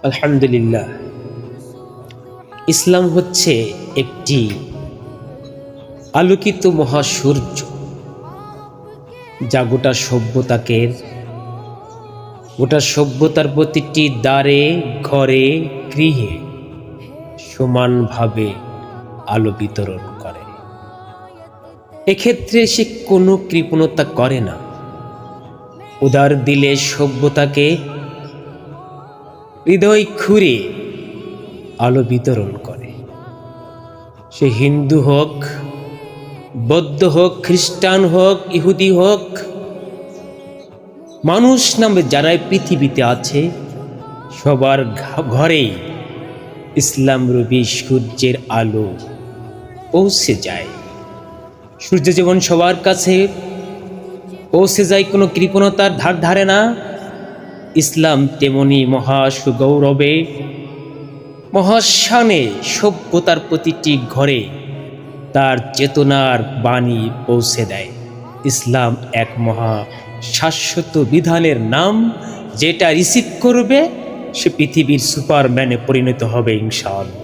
আলহামদুলিল্লাহ, ইসলাম হচ্ছে একটি আলোকিত মহাসূর্য, যা গোটা সভ্যতার প্রতিটি দ্বারে, ঘরে, গৃহে সমানভাবে আলো বিতরণ করে। এক্ষেত্রে সে কোনো কৃপণতা করে না, উদার দিলে সভ্যতাকে হৃদয় খুঁড়ে আলো বিতরণ করে। সে হিন্দু হোক, বৌদ্ধ হোক, খ্রিস্টান হোক, ইহুদি হোক, মানুষ নামে যারাই পৃথিবীতে আছে সবার ঘরেই ইসলাম রূপী সূর্যের আলো পৌঁছে যায়। সূর্য যেমন সবার কাছে পৌঁছে যায়, কোনো কৃপণতার ধার ধারে না, ইসলাম তেমনি মহাসুগৌরবে মহাশানে সভ্যতার প্রতিটি ঘরে তার চেতনার বাণী পৌঁছে দেয়। ইসলাম এক মহা শাশ্বত বিধানের নাম, যেটা রিসিভ করবে সে পৃথিবীর সুপারম্যানে পরিণত হবে ইনশাআল্লাহ।